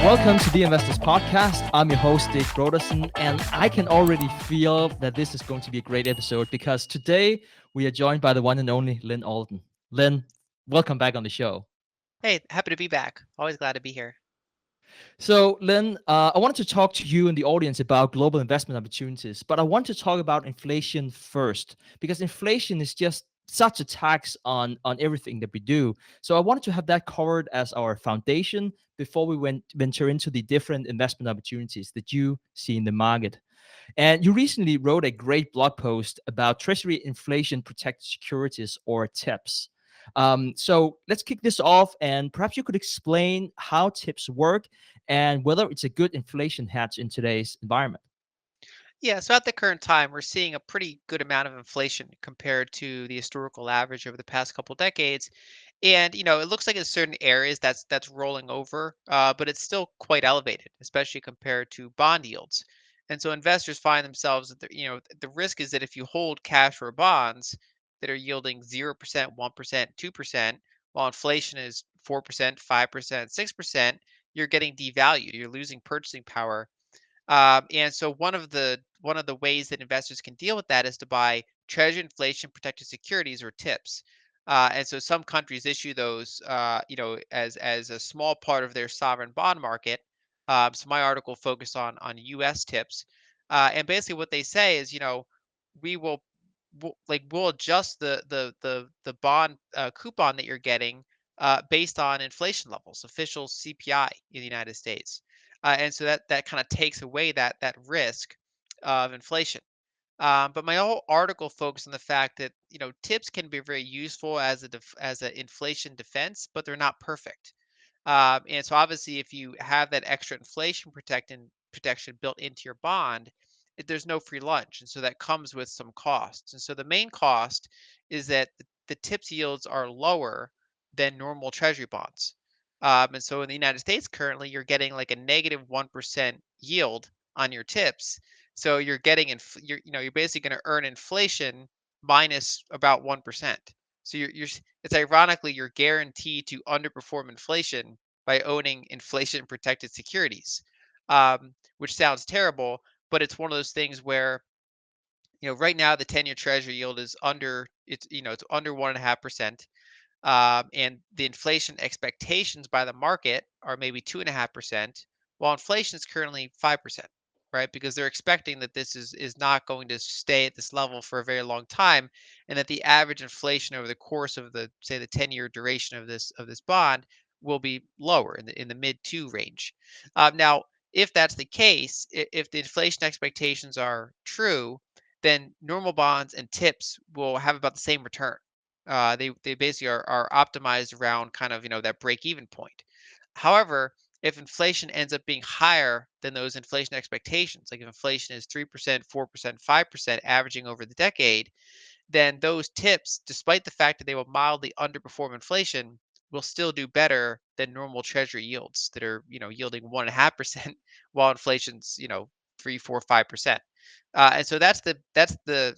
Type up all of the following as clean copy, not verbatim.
Welcome to the Investors Podcast. I'm your host, Dave Broderson, and I can already feel that this is going to be a great episode because today we are joined by the one and only Lyn Alden. Lyn, welcome back on the show. Hey, happy to be back. Always glad to be here. So, Lyn, I wanted to talk to you and the audience about global investment opportunities, but I want to talk about inflation first because inflation is just such a tax on everything that we do. So I wanted to have that covered as our foundation before we venture into the different investment opportunities that you see in the market. And you recently wrote a great blog post about Treasury Inflation Protected Securities or TIPS. So let's kick this off, and perhaps you could explain how TIPS work and whether it's a good inflation hedge in today's environment. Yeah, so at the current time, we're seeing a pretty good amount of inflation compared to the historical average over the past couple decades. And it looks like in certain areas that's rolling over, but it's still quite elevated, especially compared to bond yields. And so investors find themselves that the risk is that if you hold cash or bonds that are yielding 0%, 1%, 2%, while inflation is 4%, 5%, 6%, you're getting devalued. You're losing purchasing power. And so one of the ways that investors can deal with that is to buy Treasury inflation protected securities or TIPS. And so some countries issue those, as a small part of their sovereign bond market. So my article focused on U.S. TIPS, and basically what they say is, we will we'll adjust the bond coupon that you're getting based on inflation levels, official CPI in the United States. And so that kind of takes away that risk of inflation. But my whole article focused on the fact that tips can be very useful as an inflation defense, but they're not perfect. And so obviously, if you have that extra protection built into your bond, there's no free lunch, and so that comes with some costs. And so the main cost is that the tips yields are lower than normal Treasury bonds. And so in the United States currently, you're getting like a -1% yield on your tips. So you're basically going to earn inflation minus about 1%. So it's ironically you're guaranteed to underperform inflation by owning inflation protected securities, which sounds terrible, but it's one of those things where right now the 10-year Treasury yield is it's under 1.5%, and the inflation expectations by the market are maybe 2.5%, while inflation is currently 5%, right? Because they're expecting that this is not going to stay at this level for a very long time, and that the average inflation over the course of the 10-year duration of this bond will be lower in the mid two range. Now, if that's the case, if the inflation expectations are true, then normal bonds and tips will have about the same return. They basically are optimized around kind of that break even point. However, if inflation ends up being higher than those inflation expectations, like if inflation is 3%, 4%, 5% averaging over the decade, then those tips, despite the fact that they will mildly underperform inflation, will still do better than normal treasury yields that are yielding 1.5%, while inflation's 3, 4, 5%. And so that's the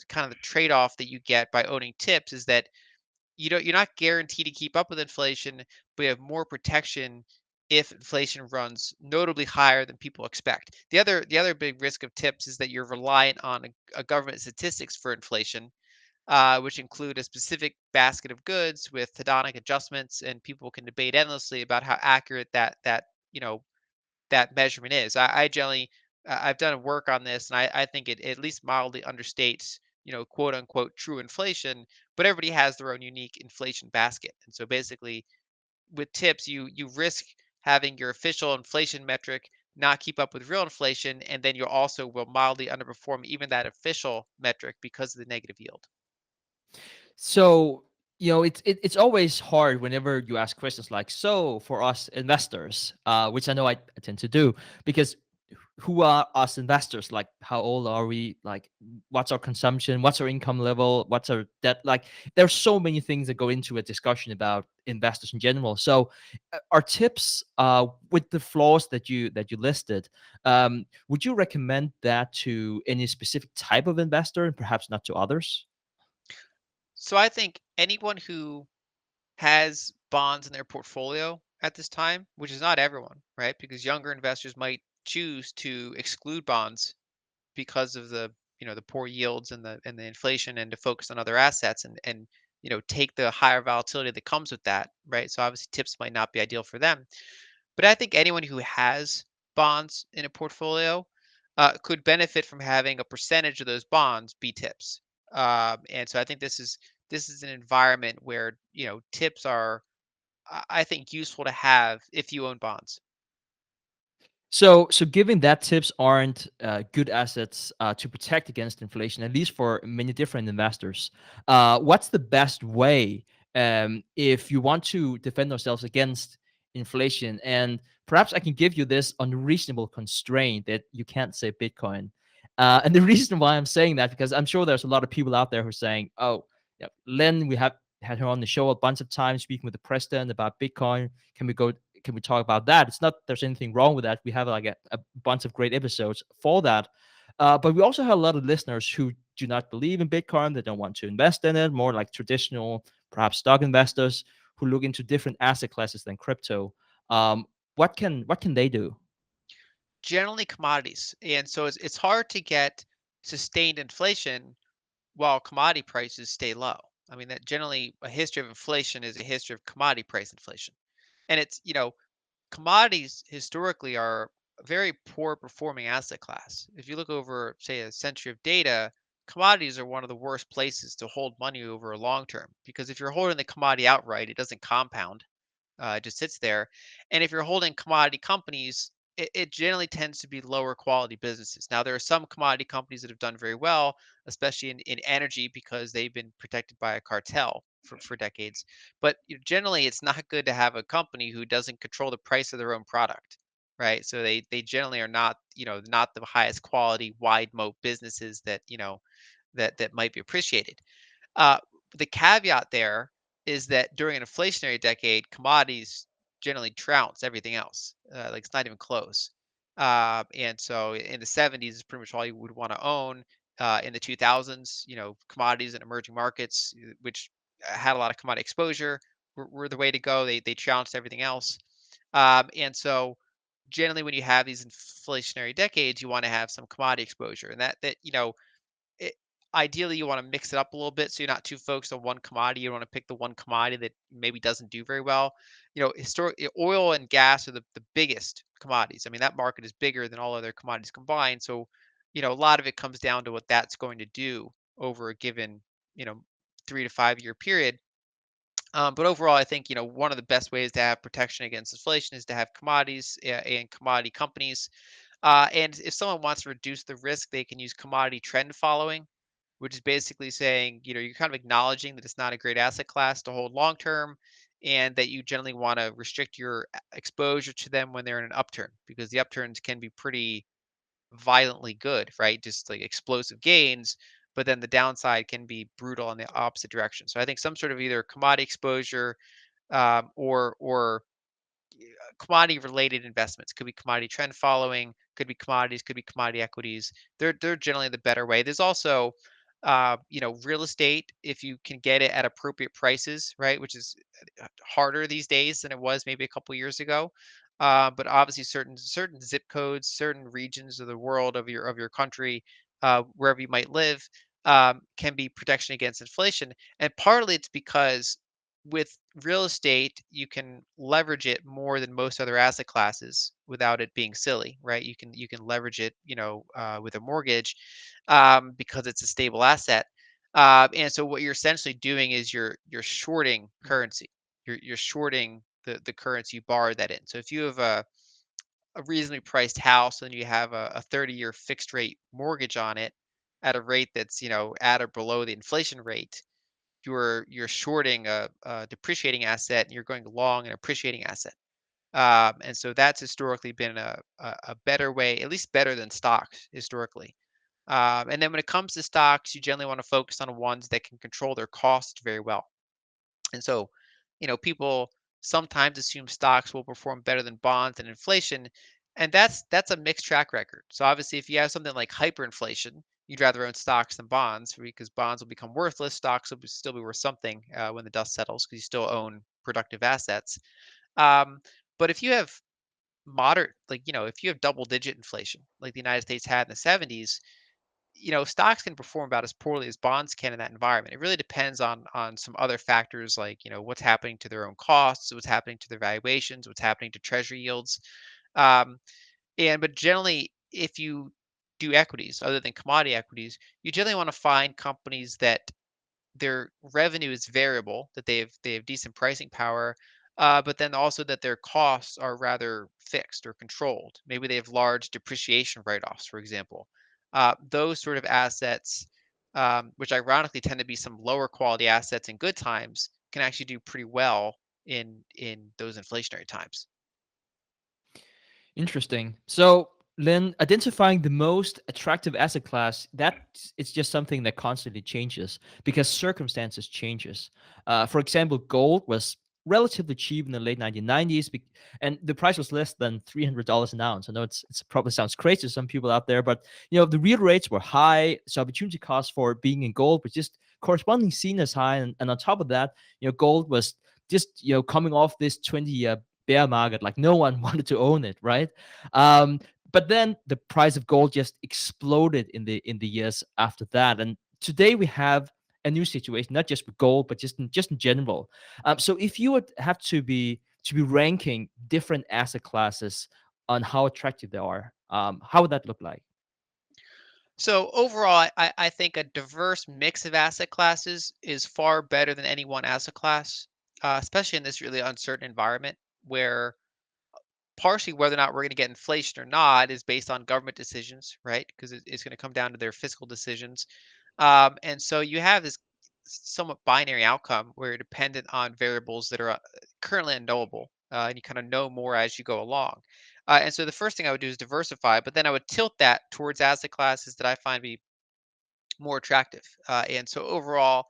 kind of the trade-off that you get by owning tips, is that you're not guaranteed to keep up with inflation, but you have more protection if inflation runs notably higher than people expect. The other big risk of tips is that you're reliant on a government statistics for inflation, which include a specific basket of goods with hedonic adjustments, and people can debate endlessly about how accurate that measurement is. I generally I've done work on this, and I think it at least mildly understates quote unquote true inflation, but everybody has their own unique inflation basket. And so basically with tips, you risk having your official inflation metric not keep up with real inflation, and then you also will mildly underperform even that official metric because of the negative yield. So, it's always hard whenever you ask questions like, so for us investors, which I know I tend to do, because who are us investors? Like, how old are we? Like, what's our consumption? What's our income level? What's our debt? Like, there's so many things that go into a discussion about investors in general. So, our tips, with the flaws that you listed, would you recommend that to any specific type of investor and perhaps not to others? So I think anyone who has bonds in their portfolio at this time, which is not everyone, right? Because younger investors might choose to exclude bonds because of the the poor yields and the inflation, and to focus on other assets, and take the higher volatility that comes with that, right? So obviously tips might not be ideal for them, but I think anyone who has bonds in a portfolio could benefit from having a percentage of those bonds be tips. And so I think this is an environment where tips are, I think, useful to have if you own bonds. So given that tips aren't good assets to protect against inflation, at least for many different investors, what's the best way if you want to defend ourselves against inflation? And perhaps I can give you this unreasonable constraint that you can't say Bitcoin. And the reason why I'm saying that, because I'm sure there's a lot of people out there who are saying, "Oh, yeah, Lynn, we have had her on the show a bunch of times speaking with the president about Bitcoin. Can we go can we talk about that?" It's not there's anything wrong with that. We have like a bunch of great episodes for that. But we also have a lot of listeners who do not believe in Bitcoin. They don't want to invest in it, more like traditional, perhaps stock investors who look into different asset classes than crypto. Um, what can they do? Generally commodities, and so it's hard to get sustained inflation while commodity prices stay low. I mean, that generally a history of inflation is a history of commodity price inflation. And it's, commodities historically are a very poor performing asset class. If you look over, say, a century of data, commodities are one of the worst places to hold money over a long term, because if you're holding the commodity outright, it doesn't compound. It just sits there. And if you're holding commodity companies, it generally tends to be lower quality businesses. Now, there are some commodity companies that have done very well, especially in energy, because they've been protected by a cartel for decades. But generally, it's not good to have a company who doesn't control the price of their own product, right? So they generally are not, not the highest quality wide moat businesses that that might be appreciated. Uh, the caveat there is that during an inflationary decade, commodities generally trounce everything else. Like, it's not even close. And so in the 70s is pretty much all you would want to own. In the 2000s, commodities and emerging markets, which had a lot of commodity exposure, were the way to go. They trounced everything else. And so generally, when you have these inflationary decades, you want to have some commodity exposure, and that it, ideally you want to mix it up a little bit so you're not too focused on one commodity. You want to pick the one commodity that maybe doesn't do very well. Oil and gas are the biggest commodities. I mean, that market is bigger than all other commodities combined. So, a lot of it comes down to what that's going to do over a given, you know, 3 to 5 year period. But overall, I think one of the best ways to have protection against inflation is to have commodities and commodity companies. And if someone wants to reduce the risk, they can use commodity trend following, which is basically saying, you're kind of acknowledging that it's not a great asset class to hold long term, and that you generally want to restrict your exposure to them when they're in an upturn, because the upturns can be pretty violently good, right? Just like explosive gains, but then the downside can be brutal in the opposite direction. So I think some sort of either commodity exposure, or commodity related investments. Could be commodity trend following, could be commodities, could be commodity equities. They're generally the better way. There's also real estate, if you can get it at appropriate prices, right, which is harder these days than it was maybe a couple years ago. But obviously, certain zip codes, certain regions of the world, of your country, wherever you might live, can be protection against inflation. And partly it's because with real estate, you can leverage it more than most other asset classes without it being silly, right? You can leverage it, with a mortgage, because it's a stable asset. And so what you're essentially doing is you're shorting currency. You're shorting the currency you borrowed that in. So if you have a reasonably priced house and you have a 30-year fixed rate mortgage on it at a rate that's at or below the inflation rate, you're shorting a depreciating asset and you're going long an appreciating asset. And so that's historically been a better way, at least better than stocks historically. And then when it comes to stocks, you generally want to focus on ones that can control their cost very well. And so, people sometimes assume stocks will perform better than bonds and inflation, and that's a mixed track record. So obviously, if you have something like hyperinflation, you'd rather own stocks than bonds, because bonds will become worthless. Stocks will still be worth something when the dust settles, because you still own productive assets. Um, but if you have moderate, like, if you have double digit inflation, like the United States had in the 70s, stocks can perform about as poorly as bonds can in that environment. It really depends on some other factors like, what's happening to their own costs, what's happening to their valuations, what's happening to treasury yields. Um, but generally, if you do equities other than commodity equities, you generally want to find companies that their revenue is variable, that they have decent pricing power, but then also that their costs are rather fixed or controlled. Maybe they have large depreciation write-offs, for example. Those sort of assets, which ironically tend to be some lower quality assets in good times, can actually do pretty well in those inflationary times. Interesting. So, Lynn, identifying the most attractive asset class, that it's just something that constantly changes because circumstances changes. For example, gold was relatively cheap in the late 1990s, and the price was less than $300 an ounce. I know it's probably sounds crazy to some people out there, but the real rates were high, so opportunity cost for being in gold was just correspondingly seen as high, and on top of that, gold was just coming off this 20-year bear market. Like no one wanted to own it, right? Um, but then the price of gold just exploded in the years after that, and today we have a new situation, not just with gold, but just in general. So if you would have to be ranking different asset classes on how attractive they are, how would that look like? So overall, I think a diverse mix of asset classes is far better than any one asset class, especially in this really uncertain environment where partially whether or not we're going to get inflation or not is based on government decisions, right? Because it's going to come down to their fiscal decisions. And so you have this somewhat binary outcome where you're dependent on variables that are currently unknowable, and you kind of know more as you go along. And so the first thing I would do is diversify, but then I would tilt that towards asset classes that I find to be more attractive. And so overall,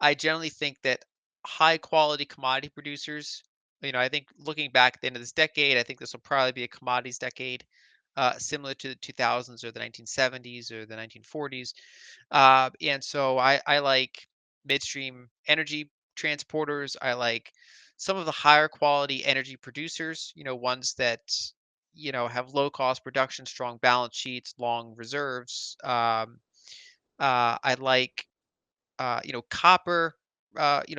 I generally think that high quality commodity producers, I think looking back at the end of this decade, I think this will probably be a commodities decade, similar to the 2000s or the 1970s or the 1940s. And so I like midstream energy transporters. I like some of the higher quality energy producers, ones that, have low cost production, strong balance sheets, long reserves. I like copper,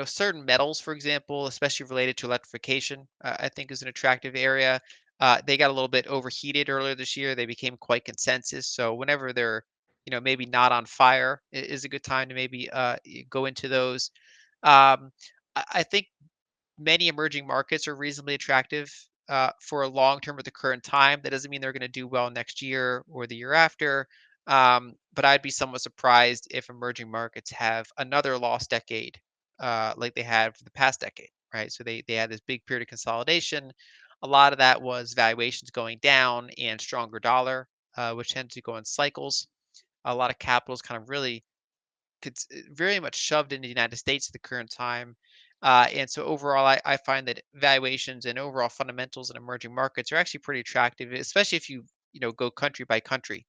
certain metals, for example, especially related to electrification, I think is an attractive area. They got a little bit overheated earlier this year. They became quite consensus. So whenever they're, maybe not on fire, is a good time to maybe go into those. I think many emerging markets are reasonably attractive for a long term at the current time. That doesn't mean they're going to do well next year or the year after. But I'd be somewhat surprised if emerging markets have another lost decade like they had for the past decade, right? So they had this big period of consolidation. A lot of that was valuations going down and stronger dollar, which tends to go in cycles. A lot of capital is kind of really very much shoved into the United States at the current time. And so overall, I find that valuations and overall fundamentals in emerging markets are actually pretty attractive, especially if you go country by country.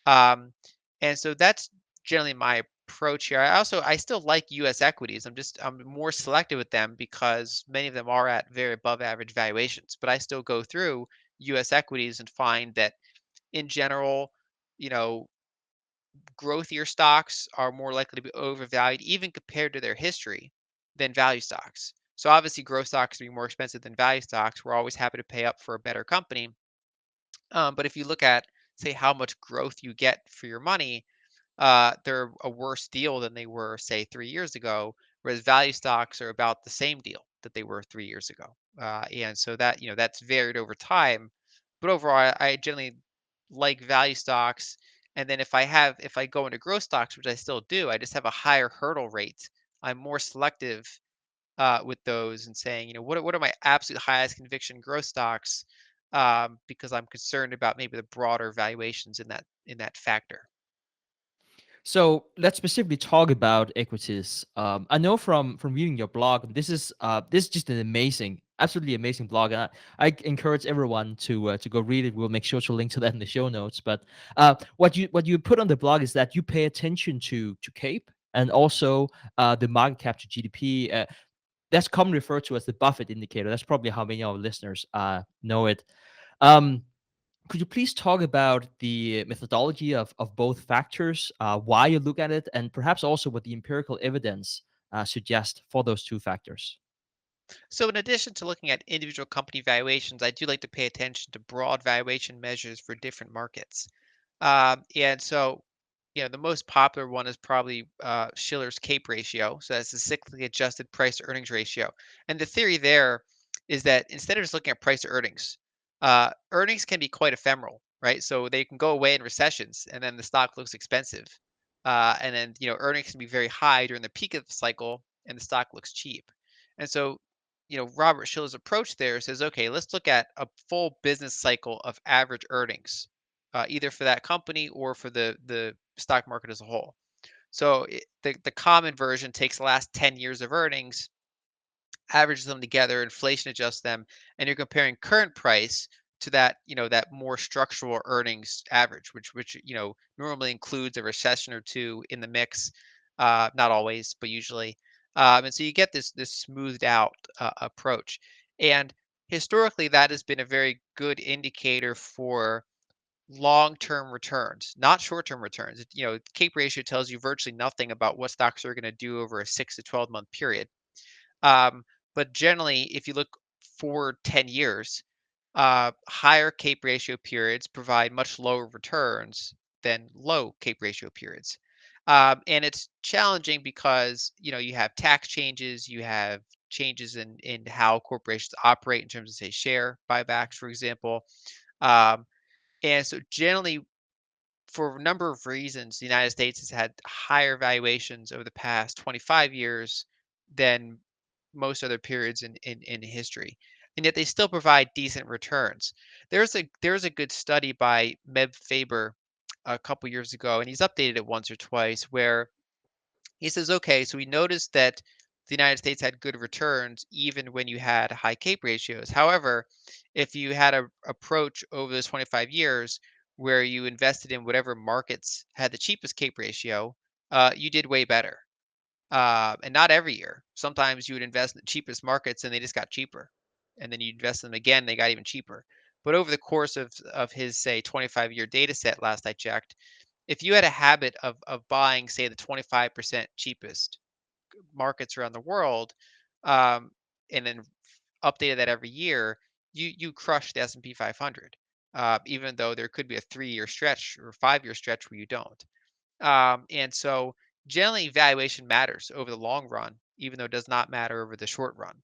Um, and so that's generally my approach here. I still like U.S. equities. I'm more selective with them because many of them are at very above average valuations. But I still go through U.S. equities and find that in general, you know, growthier stocks are more likely to be overvalued, even compared to their history, than value stocks. So obviously, growth stocks being more expensive than value stocks, we're always happy to pay up for a better company. But if you look at, say, how much growth you get for your money, they're a worse deal than they were, say, 3 years ago. Whereas value stocks are about the same deal that they were 3 years ago. And so that that's varied over time. But overall, I generally like value stocks. And then if I go into growth stocks, which I still do, I just have a higher hurdle rate. I'm more selective with those and saying, what are my absolute highest conviction growth stocks? Because I'm concerned about maybe the broader valuations in that factor. So let's specifically talk about equities. I know from reading your blog, this is just an amazing, absolutely amazing blog. And I encourage everyone to go read it. We'll make sure to link to that in the show notes. But what you put on the blog is that you pay attention to CAPE and also the market cap to GDP. that's commonly referred to as the Buffett indicator. That's probably how many of our listeners know it. Um, could you please talk about the methodology of both factors, why you look at it, and perhaps also what the empirical evidence suggests for those two factors? So, in addition to looking at individual company valuations, I do like to pay attention to broad valuation measures for different markets. And so, the most popular one is probably Shiller's CAPE ratio. So that's the cyclically adjusted price to earnings ratio. And the theory there is that instead of just looking at price to earnings, earnings can be quite ephemeral, right? So they can go away in recessions, and then the stock looks expensive. And then earnings can be very high during the peak of the cycle, and the stock looks cheap. And so, Robert Shiller's approach there says, okay, let's look at a full business cycle of average earnings, either for that company or for the stock market as a whole. So the common version takes the last 10 years of earnings, averages them together, inflation adjusts them, and you're comparing current price to that more structural earnings average, which normally includes a recession or two in the mix, not always, but usually. And so you get this smoothed out approach. And historically, that has been a very good indicator for long-term returns, not short-term returns. CAPE ratio tells you virtually nothing about what stocks are going to do over a 6 to 12-month period. Um, but generally, if you look forward 10 years, higher CAPE ratio periods provide much lower returns than low CAPE ratio periods. And it's challenging because you have tax changes, you have changes in how corporations operate in terms of, say, share buybacks, for example. Um, and so generally, for a number of reasons, the United States has had higher valuations over the past 25 years than most other periods in history. And yet they still provide decent returns. There's a good study by Meb Faber a couple years ago, and he's updated it once or twice, where he says, okay, so we noticed that the United States had good returns even when you had high CAPE ratios. However, if you had a approach over those 25 years where you invested in whatever markets had the cheapest CAPE ratio, you did way better. And not every year. Sometimes you would invest in the cheapest markets and they just got cheaper. And then you invest in them again, they got even cheaper. But over the course of his, say, 25-year data set, last I checked, if you had a habit of buying, say, the 25% cheapest markets around the world, um, and then updated that every year, you crush the S&P 500, even though there could be a 3-year stretch or 5-year stretch where you don't. And so generally, valuation matters over the long run, even though it does not matter over the short run.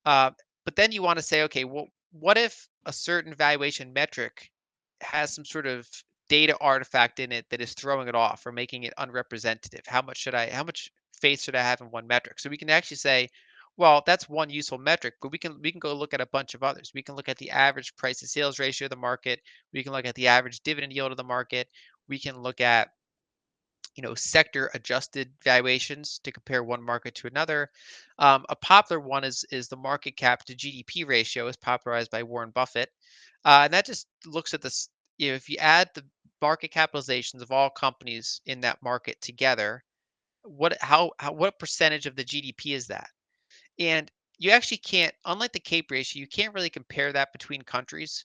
Uh, but then you want to say, okay, well, what if a certain valuation metric has some sort of data artifact in it that is throwing it off or making it unrepresentative? How much faith should I have in one metric? So we can actually say, well, that's one useful metric, but we can go look at a bunch of others. We can look at the average price to sales ratio of the market. We can look at the average dividend yield of the market. We can look at sector adjusted valuations to compare one market to another. A popular one is the market cap to GDP ratio, is popularized by Warren Buffett, and that just looks at this. If you add the market capitalizations of all companies in that market together, what percentage of the GDP is that? And you actually can't, unlike the CAPE ratio, you can't really compare that between countries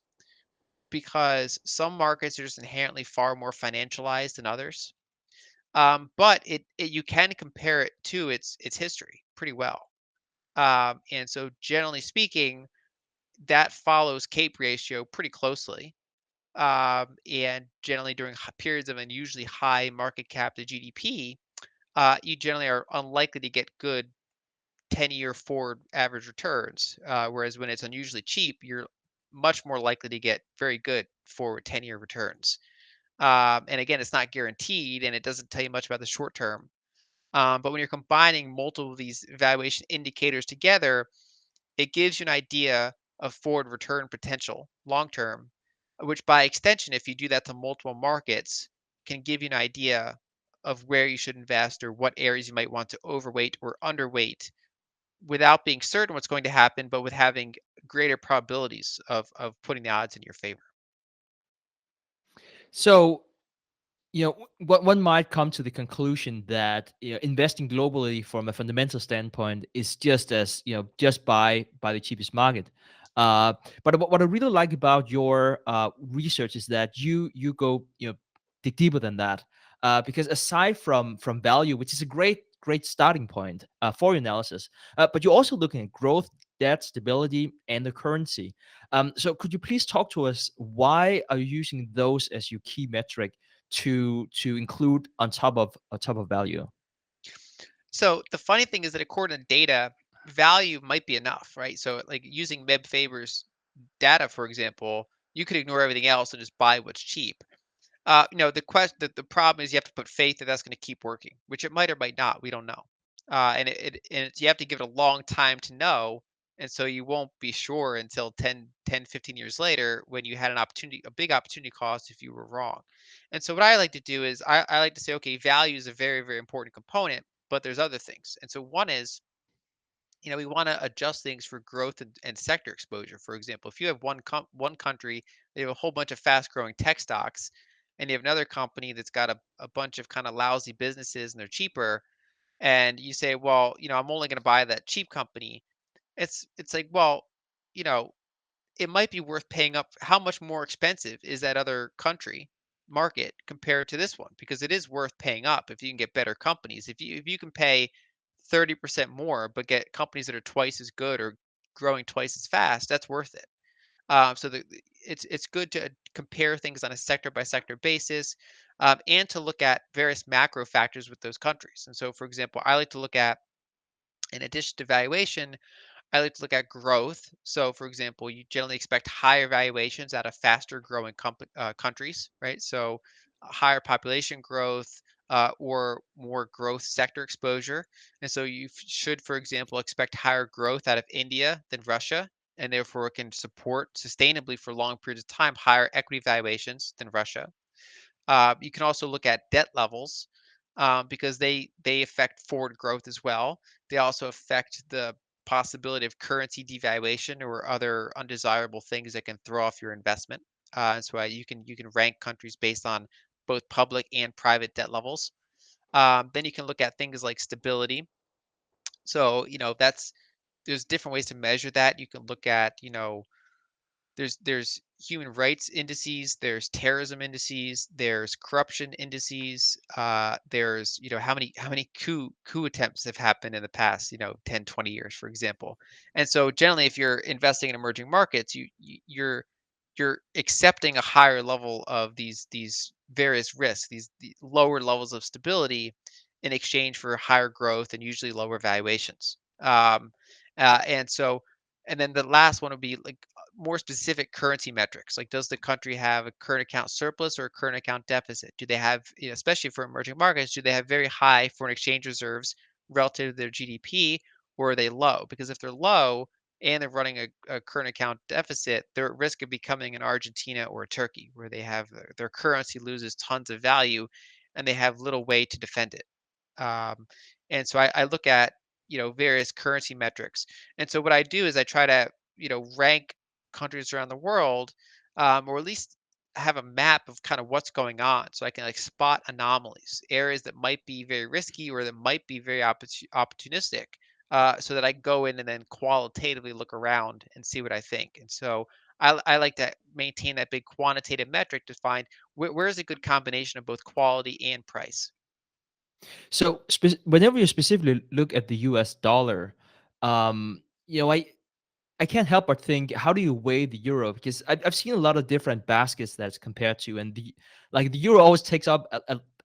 because some markets are just inherently far more financialized than others. But you can compare it to its history pretty well. And so generally speaking, that follows CAPE ratio pretty closely. And generally during periods of unusually high market cap to GDP, you generally are unlikely to get good 10-year forward average returns. Whereas when it's unusually cheap, you're much more likely to get very good forward 10-year returns. And again, it's not guaranteed and it doesn't tell you much about the short term. But when you're combining multiple of these valuation indicators together, it gives you an idea of forward return potential long term, which by extension, if you do that to multiple markets, can give you an idea of where you should invest or what areas you might want to overweight or underweight without being certain what's going to happen, but with having greater probabilities of putting the odds in your favor. So What one might come to the conclusion that investing globally from a fundamental standpoint is just as just buy the cheapest market. Uh, but what I really like about your research is that you go dig deeper than that, because aside from value, which is a great starting point for your analysis, but you're also looking at growth, debt, stability, and the currency. So could you please talk to us, why are you using those as your key metric to include on top of value? So the funny thing is that according to data, value might be enough, right? So like using Meb Faber's data, for example, you could ignore everything else and just buy what's cheap. The problem is you have to put faith that that's going to keep working, which it might or might not. We don't know, you have to give it a long time to know, and so you won't be sure until 15 years later when you had a big opportunity cost if you were wrong. And so what I like to do is I like to say, okay, value is a very very important component, but there's other things. And so one is, we want to adjust things for growth and sector exposure. For example, if you have one country, they have a whole bunch of fast growing tech stocks, and you have another company that's got a bunch of kind of lousy businesses and they're cheaper, and you say, well, I'm only going to buy that cheap company. It's like, well, you know, it might be worth paying up. How much more expensive is that other country market compared to this one? Because it is worth paying up if you can get better companies. If you can pay 30% more but get companies that are twice as good or growing twice as fast, that's worth it. It's good to compare things on a sector by sector basis, and to look at various macro factors with those countries. And so, for example, I like to look at, in addition to valuation, I like to look at growth. So, for example, you generally expect higher valuations out of faster growing countries, right? So, higher population growth, or more growth sector exposure. And so, you should, for example, expect higher growth out of India than Russia, and therefore can support sustainably for long periods of time higher equity valuations than Russia. You can also look at debt levels, because they affect forward growth as well. They also affect the possibility of currency devaluation or other undesirable things that can throw off your investment. And so you can rank countries based on both public and private debt levels. Then you can look at things like stability. So that's there's different ways to measure that. You can look at there's human rights indices, there's terrorism indices, there's corruption indices, there's how many coup attempts have happened in the past 10, 20 years, for example. And so generally if you're investing in emerging markets, you're accepting a higher level of these various risks, the lower levels of stability, in exchange for higher growth and usually lower valuations. And so, and then the last one would be like more specific currency metrics. Like, does the country have a current account surplus or a current account deficit? Do they have, especially for emerging markets, do they have very high foreign exchange reserves relative to their GDP, or are they low? Because if they're low and they're running a current account deficit, they're at risk of becoming an Argentina or a Turkey, where they have their currency loses tons of value and they have little way to defend it. Um, and so I look at various currency metrics. And so what I do is I try to rank countries around the world, or at least have a map of kind of what's going on, so I can like spot anomalies, areas that might be very risky or that might be very opportunistic. So that I go in and then qualitatively look around and see what I think. And so I like to maintain that big quantitative metric to find where is a good combination of both quality and price. So whenever you specifically look at the US dollar, um, you know, I can't help but think, how do you weigh the euro? Because I've seen a lot of different baskets that's compared to, and the euro always takes up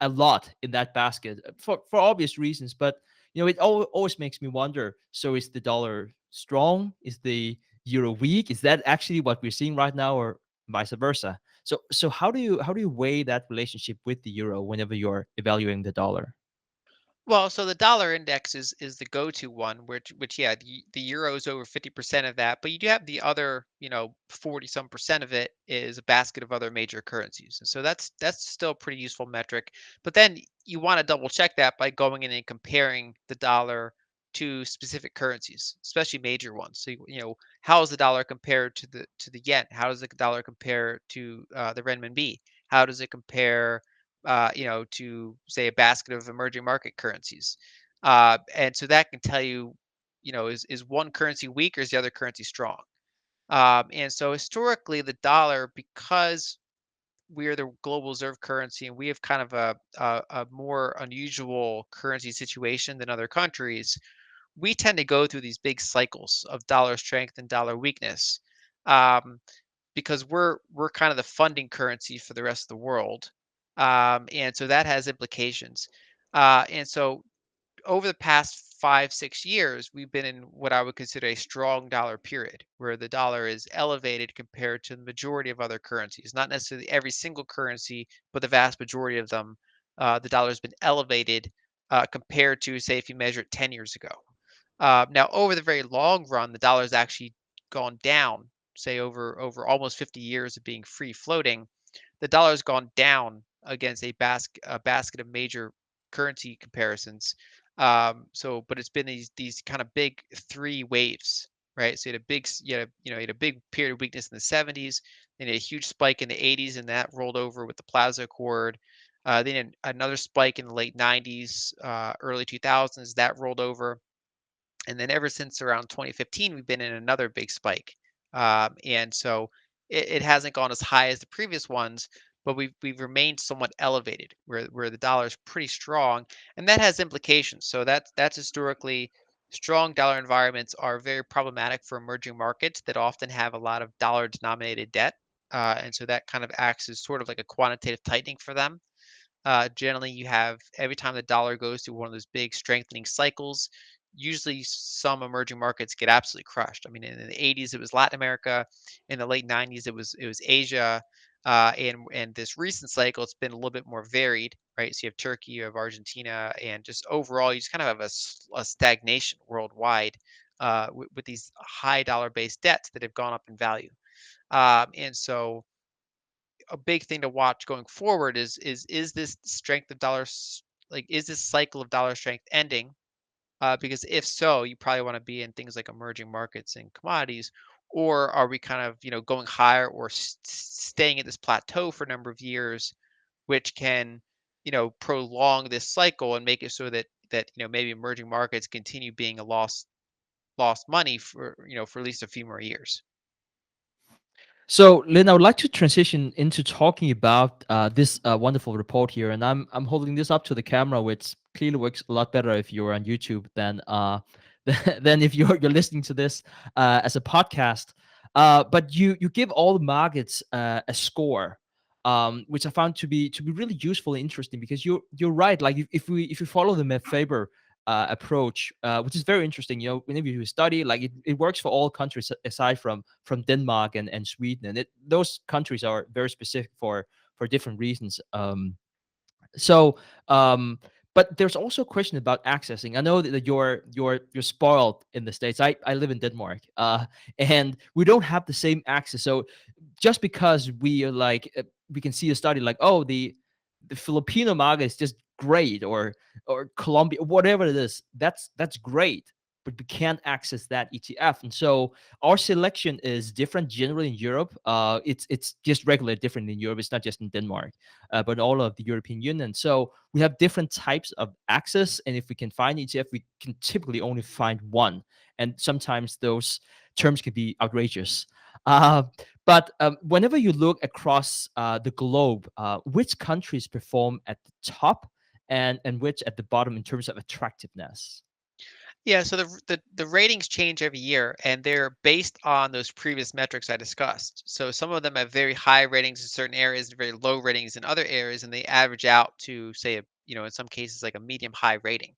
a lot in that basket, for obvious reasons. But it always makes me wonder. So is the dollar strong? Is the euro weak? Is that actually what we're seeing right now, or vice versa? So how do you weigh that relationship with the euro whenever you're evaluating the dollar? Well, so the dollar index is the go-to one, which yeah, the euro is over 50% of that, but you do have the other, 40 some percent of it is a basket of other major currencies. And so that's still a pretty useful metric. But then you want to double check that by going in and comparing the dollar to specific currencies, especially major ones. So how is the dollar compared to the yen? How does the dollar compare to the renminbi? How does it compare to say a basket of emerging market currencies. And so that can tell you, is one currency weak or is the other currency strong? And so historically, the dollar, because we are the global reserve currency and we have kind of a more unusual currency situation than other countries, we tend to go through these big cycles of dollar strength and dollar weakness, um, because we're kind of the funding currency for the rest of the world, and so that has implications. And so over the past 5, 6 years, we've been in what I would consider a strong dollar period, where the dollar is elevated compared to the majority of other currencies. Not necessarily every single currency, but the vast majority of them. The dollar has been elevated compared to, say, if you measure it 10 years ago. Now, over the very long run, the dollar has actually gone down. Say over almost 50 years of being free floating, the dollar has gone down against a basket of major currency comparisons. But it's been these kind of big three waves, right? So you had a big, you had a big period of weakness in the 70s, then you had a huge spike in the 80s, and that rolled over with the Plaza Accord. Then another spike in the late 90s, early 2000s, that rolled over, and then ever since around 2015, we've been in another big spike. And so it hasn't gone as high as the previous ones, but we've remained somewhat elevated, where the dollar is pretty strong, and that has implications. So that's historically strong dollar environments are very problematic for emerging markets that often have a lot of dollar denominated debt. And so that kind of acts as sort of like a quantitative tightening for them. Generally, you have every time the dollar goes through one of those big strengthening cycles, usually some emerging markets get absolutely crushed. I mean, in the 80s, it was Latin America. In the late 90s, it was Asia. And this recent cycle, it's been a little bit more varied, right? So you have Turkey, you have Argentina, and just overall, you just kind of have a stagnation worldwide with these high dollar-based debts that have gone up in value. And so a big thing to watch going forward is this strength of like, is this cycle of dollar strength ending? Because if so, you probably want to be in things like emerging markets and commodities, or are we kind of going higher or staying at this plateau for a number of years, which can prolong this cycle and make it so that maybe emerging markets continue being a lost money for at least a few more years. So, Lynn, I would like to transition into talking about this wonderful report here, and I'm holding this up to the camera, which clearly works a lot better if you're on YouTube than than if you're listening to this as a podcast. But you give all the markets a score, which I found to be really useful and interesting because you're right. Like if we follow the Faber approach, which is very interesting. Whenever you study, like it works for all countries aside from Denmark and Sweden, and those countries are very specific for different reasons. So, um, but there's also a question about accessing. I know that you're spoiled in the States. I live in Denmark, and we don't have the same access. So just because we are like we can see a study like, oh, the Filipino market is just great, or Colombia, whatever it is, that's great, but we can't access that ETF. And so our selection is different generally in Europe. It's just regularly different in Europe. It's not just in Denmark, but all of the European Union. So we have different types of access, and if we can find ETF, we can typically only find one, and sometimes those terms can be outrageous. Uh, but whenever you look across the globe, which countries perform at the top and which at the bottom in terms of attractiveness? Yeah, so the ratings change every year, and they're based on those previous metrics I discussed. So some of them have very high ratings in certain areas and very low ratings in other areas, and they average out to, say, in some cases, like a medium high rating.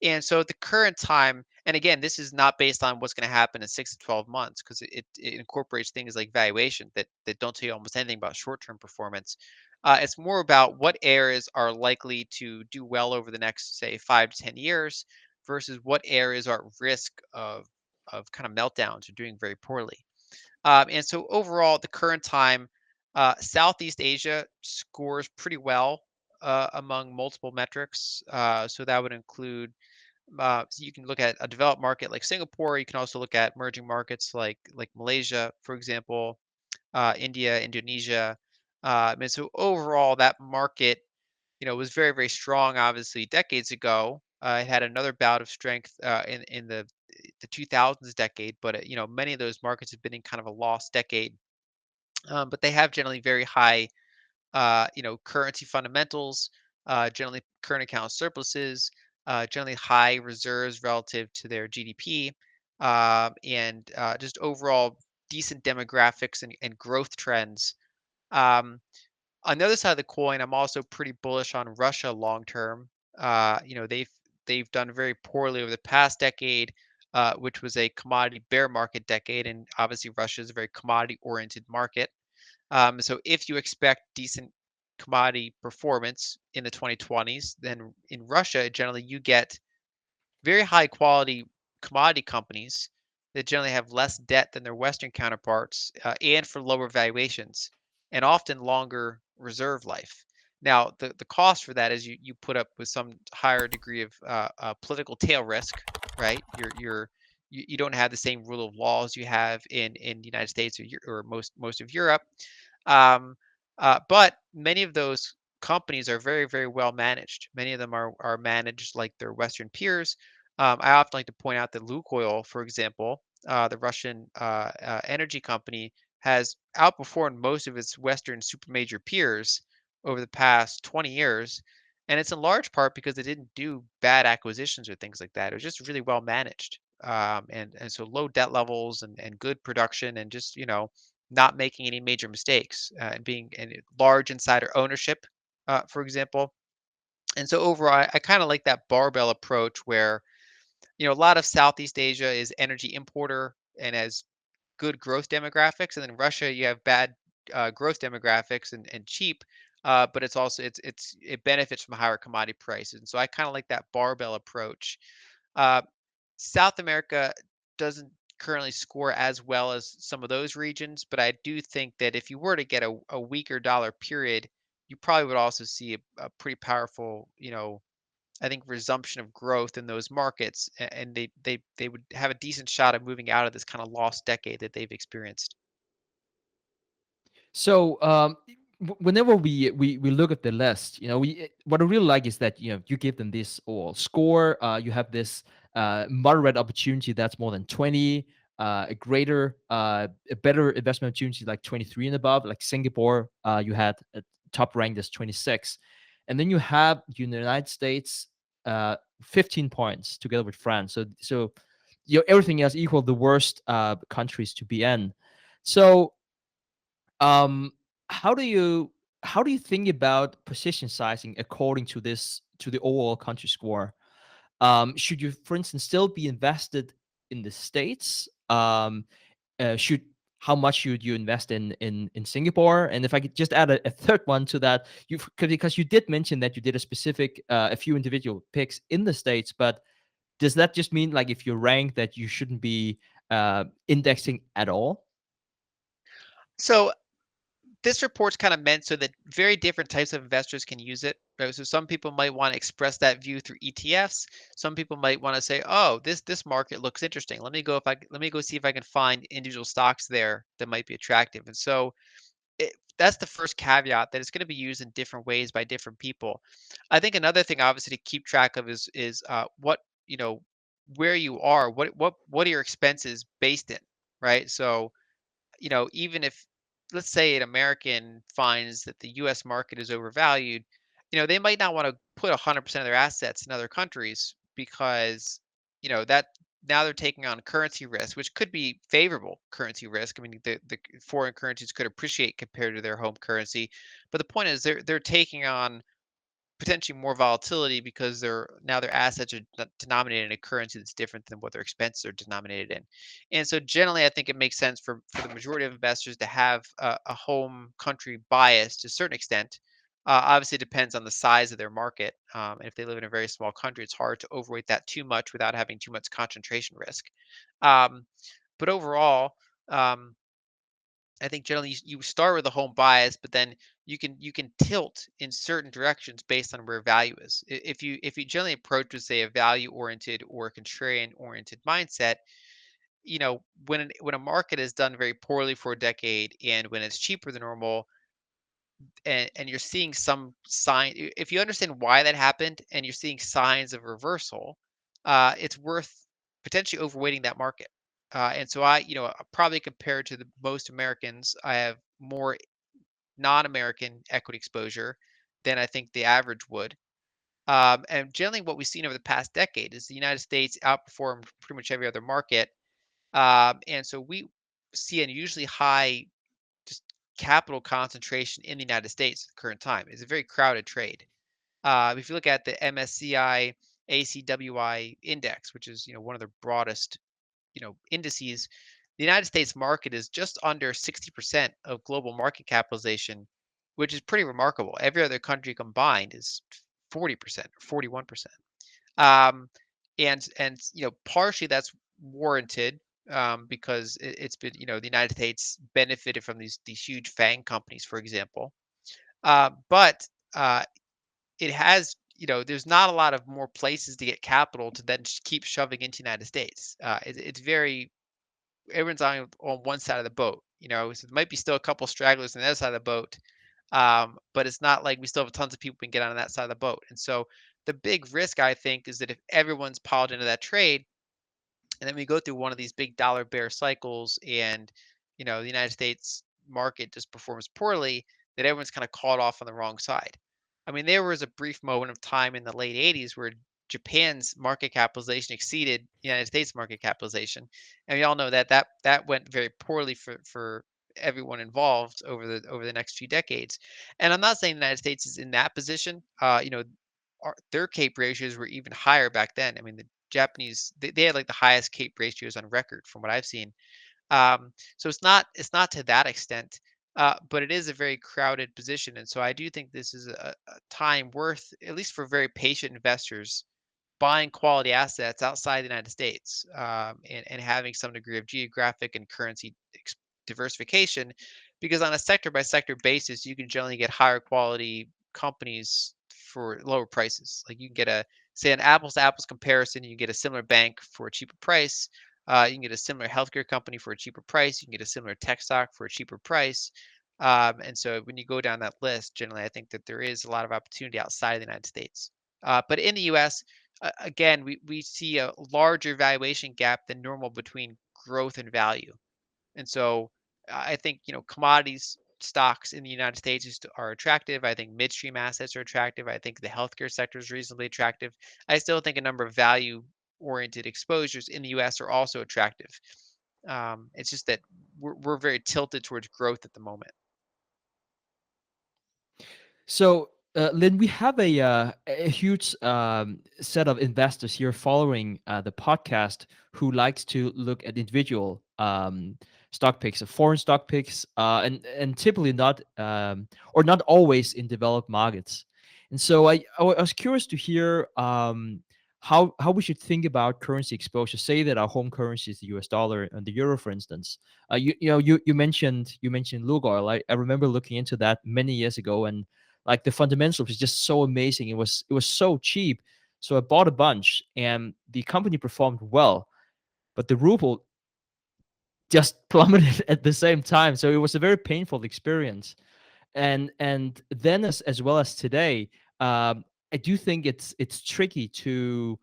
And so at the current time, and again, this is not based on what's going to happen in 6 to 12 months, because it incorporates things like valuation that don't tell you almost anything about short-term performance. It's more about what areas are likely to do well over the next, say, 5 to 10 years, versus what areas are at risk of kind of meltdowns or doing very poorly. And so overall, at the current time, Southeast Asia scores pretty well among multiple metrics. So that would include, so you can look at a developed market like Singapore. You can also look at emerging markets like Malaysia, for example, India, Indonesia. And so overall, that market was very, very strong, obviously, decades ago. It had another bout of strength in the 2000s decade, but many of those markets have been in kind of a lost decade. But they have generally very high currency fundamentals, generally current account surpluses, generally high reserves relative to their GDP, and just overall decent demographics and growth trends. Um, on the other side of the coin, I'm also pretty bullish on Russia long term. They've done very poorly over the past decade, which was a commodity bear market decade, and obviously Russia is a very commodity oriented market. So if you expect decent commodity performance in the 2020s, then in Russia, generally you get very high quality commodity companies that generally have less debt than their Western counterparts and for lower valuations and often longer reserve life. Now, the cost for that is you put up with some higher degree of political tail risk, right? You don't have the same rule of laws you have in the United States or most of Europe. Um, but many of those companies are very, very well managed. Many of them are managed like their Western peers. I often like to point out that Lukoil, for example, the Russian energy company, has outperformed most of its Western supermajor peers over the past 20 years. And it's in large part because they didn't do bad acquisitions or things like that. It was just really well managed. And so low debt levels and good production and just, not making any major mistakes and being and large insider ownership, for example. And so overall, I kind of like that barbell approach where a lot of Southeast Asia is energy importer and has good growth demographics, and then Russia you have bad growth demographics and cheap, but it benefits from higher commodity prices. And so I kind of like that barbell approach. Uh, South America doesn't currently score as well as some of those regions, but I do think that if you were to get a weaker dollar period, you probably would also see a pretty powerful, I think resumption of growth in those markets, and they would have a decent shot of moving out of this kind of lost decade that they've experienced. So whenever we look at the list, what I really like is that you give them this or score. You have this moderate opportunity that's more than 20, a better investment opportunity like 23 and above, like Singapore. You had a top ranked as 26, and then you have United States, 15 points together with France. So everything else equal, the worst countries to be in. So um how do you think about position sizing according to the overall country score? Should you, for instance, still be invested in the states? Should How much should you invest in Singapore? And if I could just add a third one to that, because you did mention that you did a few individual picks in the states, but does that just mean like if you rank that you shouldn't be indexing at all? So this report's kind of meant so that very different types of investors can use it. Right? So some people might want to express that view through ETFs. Some people might want to say, "Oh, this market looks interesting. Let me go see if I can find individual stocks there that might be attractive." And so that's the first caveat that it's going to be used in different ways by different people. I think another thing, obviously, to keep track of is what where you are, what are your expenses based in, right? So even if, let's say, an American finds that the US market is overvalued, they might not want to put 100% of their assets in other countries because, that now they're taking on currency risk, which could be favorable currency risk. I mean, the foreign currencies could appreciate compared to their home currency. But the point is they're taking on potentially more volatility because their assets are denominated in a currency that's different than what their expenses are denominated in. And so generally, I think it makes sense for the majority of investors to have a home country bias to a certain extent. Obviously, it depends on the size of their market. And if they live in a very small country, it's hard to overweight that too much without having too much concentration risk. Um, but overall, um, I think generally you start with a home bias, but then you can tilt in certain directions based on where value is. If you generally approach with, say, a value oriented or a contrarian oriented mindset, when a market has done very poorly for a decade and when it's cheaper than normal, and you're seeing some sign. If you understand why that happened and you're seeing signs of reversal, it's worth potentially overweighting that market. And so probably compared to the most Americans, I have more non-American equity exposure than I think the average would. And generally, what we've seen over the past decade is the United States outperformed pretty much every other market. And so we see an usually high just capital concentration in the United States at the current time. It's a very crowded trade. If you look at the MSCI ACWI index, which is one of the broadest indices, the United States market is just under 60% of global market capitalization, which is pretty remarkable. Every other country combined is 40% or 41%. Um, and partially that's warranted, because it's been, the United States benefited from these huge FANG companies, for example. But it has, there's not a lot of more places to get capital to then just keep shoving into the United States. It's very everyone's on one side of the boat. So there might be still a couple stragglers on the other side of the boat, but it's not like we still have tons of people who can get on that side of the boat. And so the big risk, I think, is that if everyone's piled into that trade, and then we go through one of these big dollar bear cycles, and the United States market just performs poorly, that everyone's kind of caught off on the wrong side. I mean, there was a brief moment of time in the late 80s where Japan's market capitalization exceeded the United States market capitalization, and we all know that that went very poorly for everyone involved over the next few decades. And I'm not saying the United States is in that position. Their CAPE ratios were even higher back then. I mean, the Japanese, they had like the highest CAPE ratios on record from what I've seen. So it's not to that extent, but it is a very crowded position, and so I do think this is a time worth, at least for very patient investors, buying quality assets outside the United States, and having some degree of geographic and currency diversification, because on a sector by sector basis, you can generally get higher quality companies for lower prices. Like you can get say an apples to apples comparison, you can get a similar bank for a cheaper price. You can get a similar healthcare company for a cheaper price. You can get a similar tech stock for a cheaper price. And so when you go down that list, generally, I think that there is a lot of opportunity outside of the United States. But in the US, again, we see a larger valuation gap than normal between growth and value. And so I think, commodities stocks in the United States are attractive. I think midstream assets are attractive. I think the healthcare sector is reasonably attractive. I still think a number of value oriented exposures in the US are also attractive. It's just that we're very tilted towards growth at the moment. So, Lynn, we have a huge set of investors here following the podcast who likes to look at individual stock picks, foreign stock picks, and typically not or not always in developed markets. And so I was curious to hear how we should think about currency exposure. Say that our home currency is the U.S. dollar and the euro, for instance. You mentioned Lugar. I remember looking into that many years ago, and like the fundamentals was just so amazing. It was so cheap. So I bought a bunch and the company performed well, but the ruble just plummeted at the same time. So it was a very painful experience. And then as well as today, I do think it's tricky to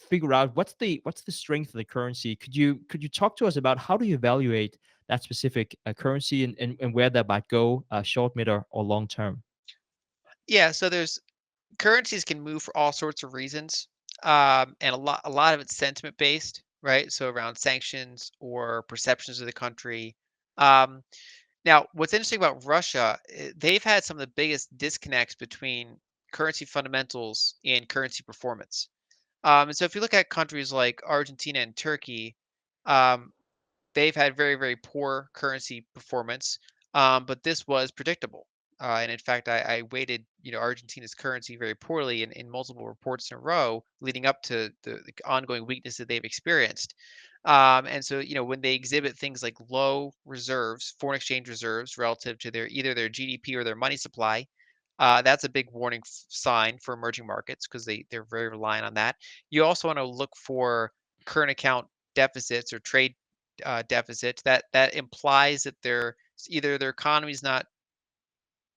figure out what's the strength of the currency. Could you talk to us about how do you evaluate that specific currency, and where that might go, short, mid, or long term? Yeah, so there's currencies can move for all sorts of reasons, and a lot of it's sentiment based, right? So around sanctions or perceptions of the country. Um, Now, what's interesting about Russia, they've had some of the biggest disconnects between currency fundamentals and currency performance. And so if you look at countries like Argentina and Turkey, um, they've had very, very poor currency performance, but this was predictable. And in fact, I weighted, Argentina's currency very poorly in multiple reports in a row, leading up to the ongoing weakness that they've experienced. And so, when they exhibit things like low reserves, foreign exchange reserves relative to either their GDP or their money supply, that's a big warning sign for emerging markets because they're very reliant on that. You also want to look for current account deficits or trade deficits. That implies that either their economy is not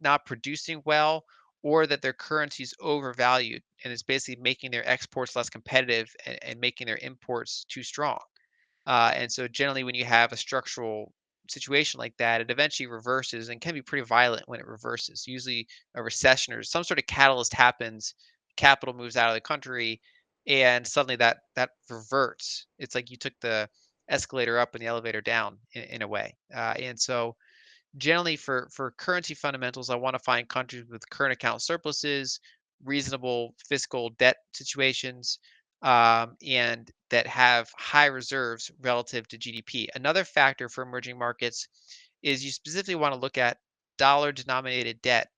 not producing well, or that their currency is overvalued and it's basically making their exports less competitive and making their imports too strong. And so generally, when you have a structural situation like that, it eventually reverses and can be pretty violent when it reverses. Usually, a recession or some sort of catalyst happens, capital moves out of the country, and suddenly that reverts. It's like you took the escalator up and the elevator down in a way. And so generally for currency fundamentals, I want to find countries with current account surpluses, reasonable fiscal debt situations, and that have high reserves relative to GDP. Another factor for emerging markets is you specifically want to look at dollar denominated debt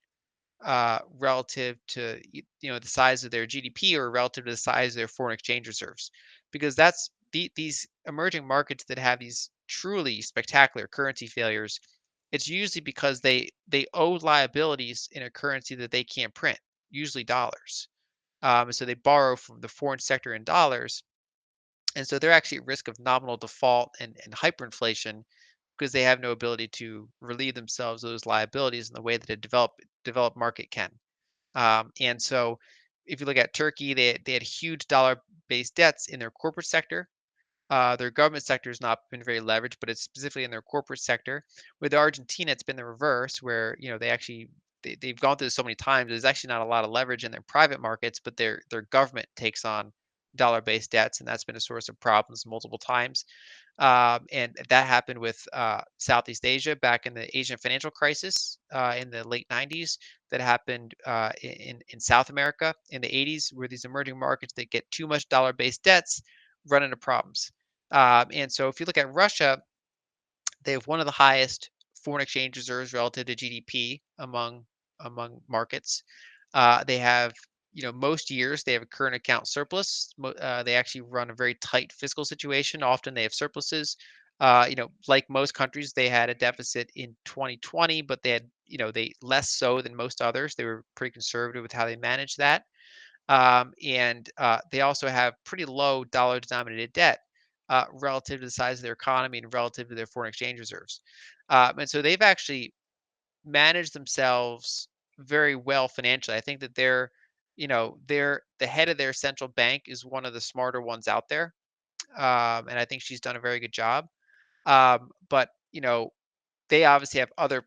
relative to the size of their GDP or relative to the size of their foreign exchange reserves, because these emerging markets that have these truly spectacular currency failures. It's usually because they owe liabilities in a currency that they can't print, usually dollars. So they borrow from the foreign sector in dollars, and so they're actually at risk of nominal default and hyperinflation because they have no ability to relieve themselves of those liabilities in the way that a developed market can. And so if you look at Turkey, they had huge dollar-based debts in their corporate sector. Their government sector has not been very leveraged, but it's specifically in their corporate sector. With Argentina, it's been the reverse, where they've gone through this so many times. There's actually not a lot of leverage in their private markets, but their government takes on dollar-based debts, and that's been a source of problems multiple times. And that happened with Southeast Asia back in the Asian financial crisis in the late 90s. That happened in South America in the 80s, where these emerging markets that get too much dollar-based debts run into problems. And so if you look at Russia, they have one of the highest foreign exchange reserves relative to GDP among markets. They have, most years they have a current account surplus. They actually run a very tight fiscal situation. Often they have surpluses. Like most countries, they had a deficit in 2020, but they had, they less so than most others. They were pretty conservative with how they managed that. And they also have pretty low dollar denominated debt relative to the size of their economy and relative to their foreign exchange reserves. And so they've actually managed themselves very well financially. I think that they're the head of their central bank is one of the smarter ones out there. And I think she's done a very good job. But they obviously have other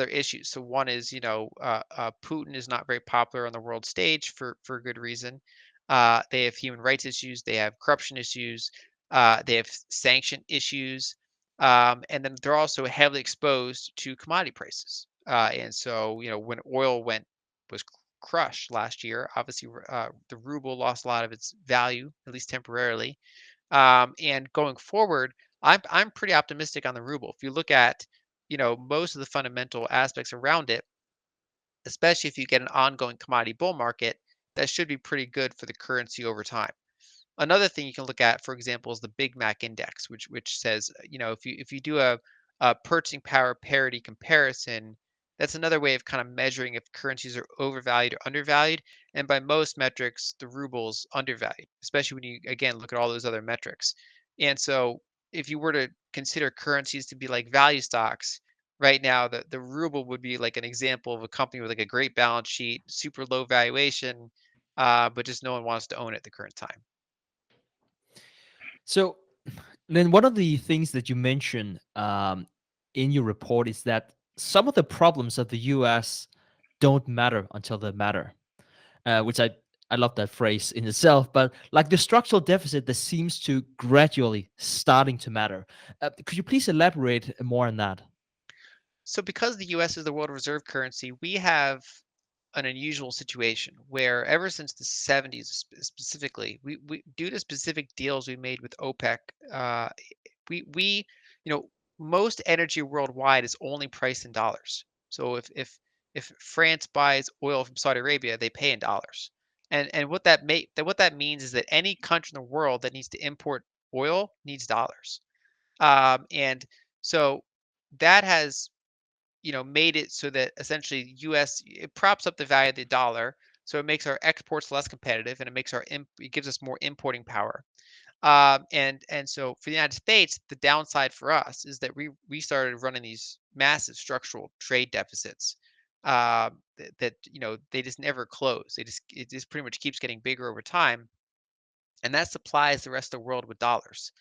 issues. So one is, Putin is not very popular on the world stage for good reason. They have human rights issues. They have corruption issues. They have sanction issues, and then they're also heavily exposed to commodity prices. And so, when oil was crushed last year, obviously the ruble lost a lot of its value, at least temporarily. And going forward, I'm pretty optimistic on the ruble. If you look at, most of the fundamental aspects around it, especially if you get an ongoing commodity bull market, that should be pretty good for the currency over time. Another thing you can look at, for example, is the Big Mac index, which says, if you do a purchasing power parity comparison, that's another way of kind of measuring if currencies are overvalued or undervalued. And by most metrics, the ruble's undervalued, especially when you again look at all those other metrics. And so if you were to consider currencies to be like value stocks, right now the ruble would be like an example of a company with like a great balance sheet, super low valuation, but just no one wants to own it at the current time. So then one of the things that you mentioned in your report is that some of the problems of the US don't matter until they matter, which I love that phrase in itself, but like the structural deficit that seems to gradually starting to matter. Could you please elaborate more on that? So because the US is the world reserve currency, we have an unusual situation where ever since the 70s specifically, we due to specific deals we made with OPEC, we you know most energy worldwide is only priced in dollars. So if France buys oil from Saudi Arabia, they pay in dollars. And what that means is that any country in the world that needs to import oil needs dollars. And so that has made it so that essentially US it props up the value of the dollar, so it makes our exports less competitive and it gives us more importing power. And so for the United States, the downside for us is that we started running these massive structural trade deficits. that they just never close. It just pretty much keeps getting bigger over time, and that supplies the rest of the world with dollars.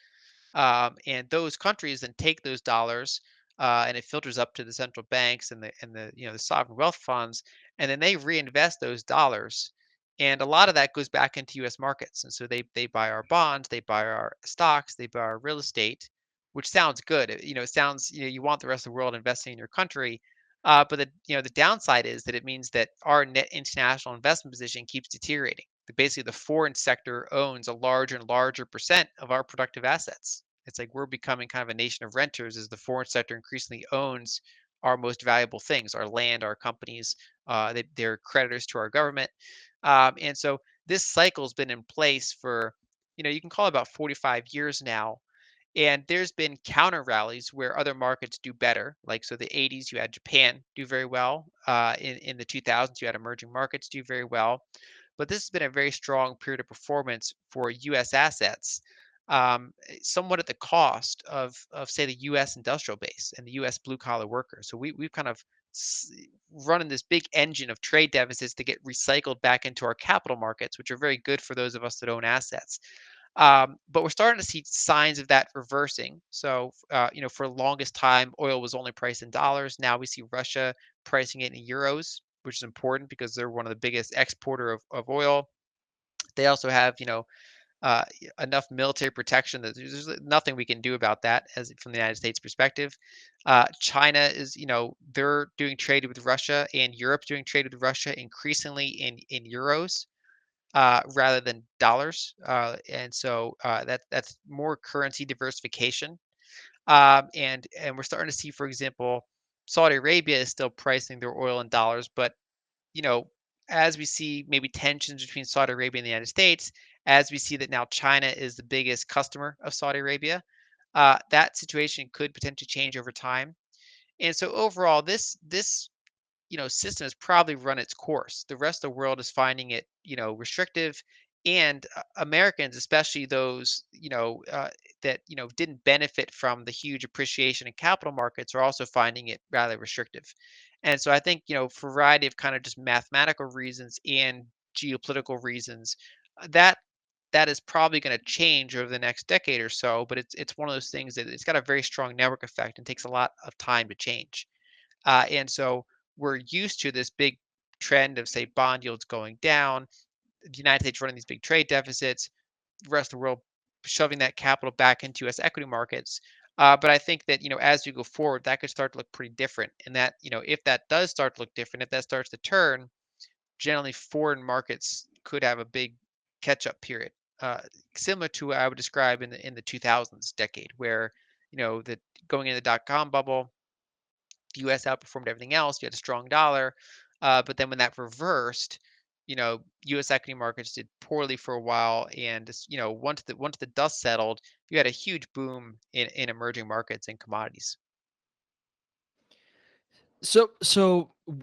And those countries then take those dollars, and it filters up to the central banks and the sovereign wealth funds, and then they reinvest those dollars. And a lot of that goes back into U.S. markets, and so they buy our bonds, they buy our stocks, they buy our real estate, which sounds good. It sounds you want the rest of the world investing in your country. But the downside is that it means that our net international investment position keeps deteriorating. Basically, the foreign sector owns a larger and larger percent of our productive assets. It's like we're becoming kind of a nation of renters as the foreign sector increasingly owns our most valuable things, our land, our companies. They're creditors to our government. And so this cycle's been in place for, you can call it about 45 years now. And there's been counter rallies where other markets do better. Like, so the 80s, you had Japan do very well. In the 2000s, you had emerging markets do very well. But this has been a very strong period of performance for U.S. assets, somewhat at the cost of say the U.S. industrial base and the U.S. blue collar worker. So we've kind of s- running this big engine of trade deficits to get recycled back into our capital markets, which are very good for those of us that own assets. But we're starting to see signs of that reversing. So, for the longest time, oil was only priced in dollars. Now we see Russia pricing it in euros, which is important because they're one of the biggest exporter of oil. They also have, enough military protection that there's nothing we can do about that as from the United States perspective. China is, they're doing trade with Russia, and Europe's doing trade with Russia increasingly in euros rather than dollars. And so that's more currency diversification. And we're starting to see, for example, Saudi Arabia is still pricing their oil in dollars, but you know, as we see maybe tensions between Saudi Arabia and the United States, as we see that now China is the biggest customer of Saudi Arabia, that situation could potentially change over time. And so overall, this system has probably run its course. The rest of the world is finding it, restrictive, and Americans, especially those, that didn't benefit from the huge appreciation in capital markets, are also finding it rather restrictive. And so I think, for a variety of kind of just mathematical reasons and geopolitical reasons, that is probably going to change over the next decade or so. But it's one of those things that it's got a very strong network effect and takes a lot of time to change. And so we're used to this big trend of, say, bond yields going down, the United States running these big trade deficits, the rest of the world shoving that capital back into U.S. equity markets. But I think that, as we go forward, that could start to look pretty different. And that, if that does start to look different, if that starts to turn, generally foreign markets could have a big catch-up period, similar to what I would describe in the 2000s decade, where, the going into the dot-com bubble, the US outperformed everything else. You had a strong dollar. But then when that reversed, US equity markets did poorly for a while. And once the dust settled, you had a huge boom in emerging markets and commodities.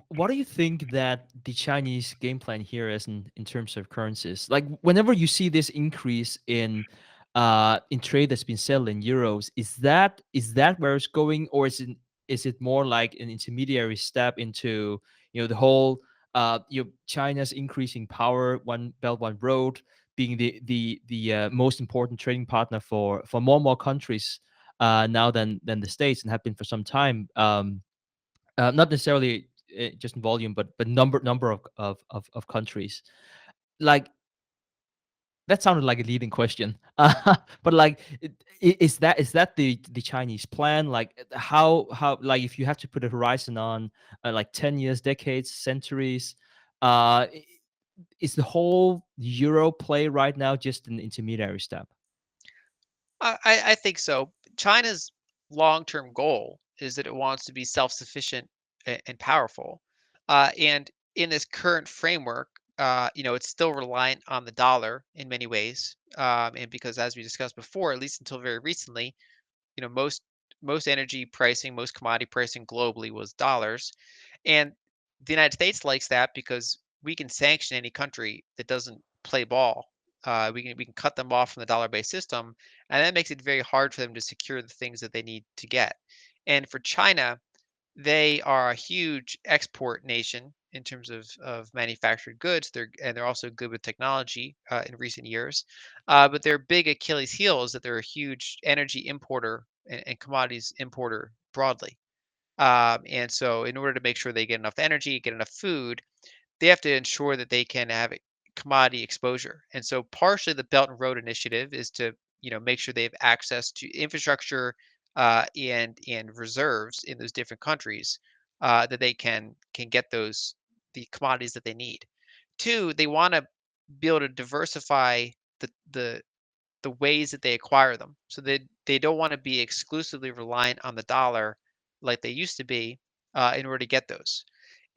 What do you think that the Chinese game plan here is in terms of currencies? Like, whenever you see this increase in trade that's been settled in euros, is that where it's going, or is it more like an intermediary step into the whole China's increasing power, one belt, one road, being the most important trading partner for more and more countries now than the states, and have been for some time. Not necessarily just in volume, but number of countries. Like, that sounded like a leading question, but like, is that the Chinese plan? Like, how, like, if you have to put a horizon on like 10 years, decades, centuries, i- is the whole Euro play right now just an intermediary step? I think so. China's long-term goal is that it wants to be self-sufficient and powerful. And in this current framework, it's still reliant on the dollar in many ways. And because, as we discussed before, at least until very recently, most energy pricing, most commodity pricing globally was dollars. And the United States likes that because we can sanction any country that doesn't play ball. We can cut them off from the dollar-based system, and that makes it very hard for them to secure the things that they need to get. And for China, They are a huge export nation in terms of manufactured goods. They're also good with technology in recent years, but their big Achilles heel is that they're a huge energy importer and commodities importer broadly. And so, in order to make sure they get enough energy, get enough food, they have to ensure that they can have commodity exposure. And so partially the Belt and Road Initiative is to, make sure they have access to infrastructure and reserves in those different countries that they can get the commodities that they need. Two, they want to be able to diversify the the the ways that they acquire them. So they don't want to be exclusively reliant on the dollar like they used to be in order to get those.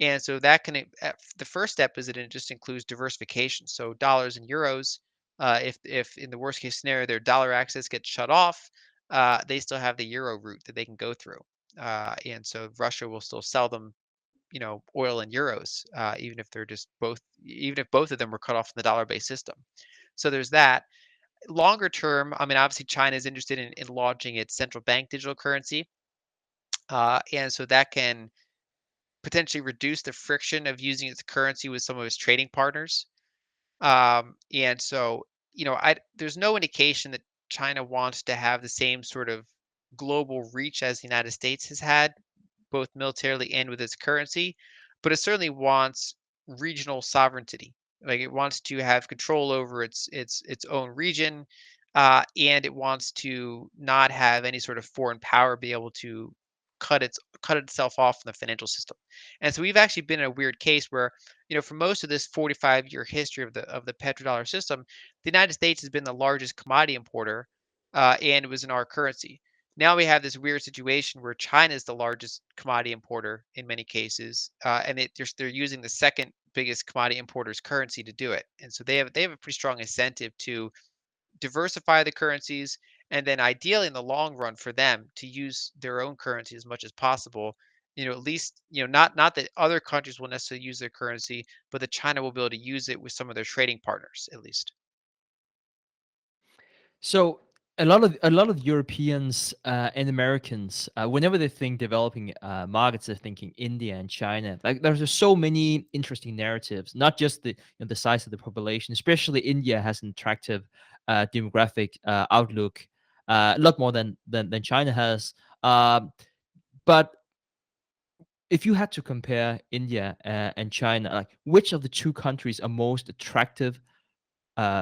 And so that the first step is that it just includes diversification. So dollars and euros, if in the worst case scenario their dollar access gets shut off, they still have the euro route that they can go through. And so Russia will still sell them, oil in euros, even if both of them were cut off from the dollar-based system. So there's that. Longer term, I mean, obviously China is interested in launching its central bank digital currency, and so that can potentially reduce the friction of using its currency with some of its trading partners. And so, there's no indication that China wants to have the same sort of global reach as the United States has had, both militarily and with its currency, but it certainly wants regional sovereignty. Like it wants to have control over its own region, and it wants to not have any sort of foreign power be able to cut itself off from the financial system. And so we've actually been in a weird case where, for most of this 45-year history of the petrodollar system, the United States has been the largest commodity importer, and it was in our currency. Now we have this weird situation where China is the largest commodity importer in many cases, and they're using the second biggest commodity importer's currency to do it. And so they have a pretty strong incentive to diversify the currencies, and then ideally in the long run for them to use their own currency as much as possible. At least, not that other countries will necessarily use their currency, but that China will be able to use it with some of their trading partners at least. So a lot of Europeans and Americans, whenever they think developing markets, they're thinking India and China. Like there's just so many interesting narratives, not just the size of the population. Especially India has an attractive demographic outlook, a lot more than China has. Um, but if you had to compare India and China, like which of the two countries are most attractive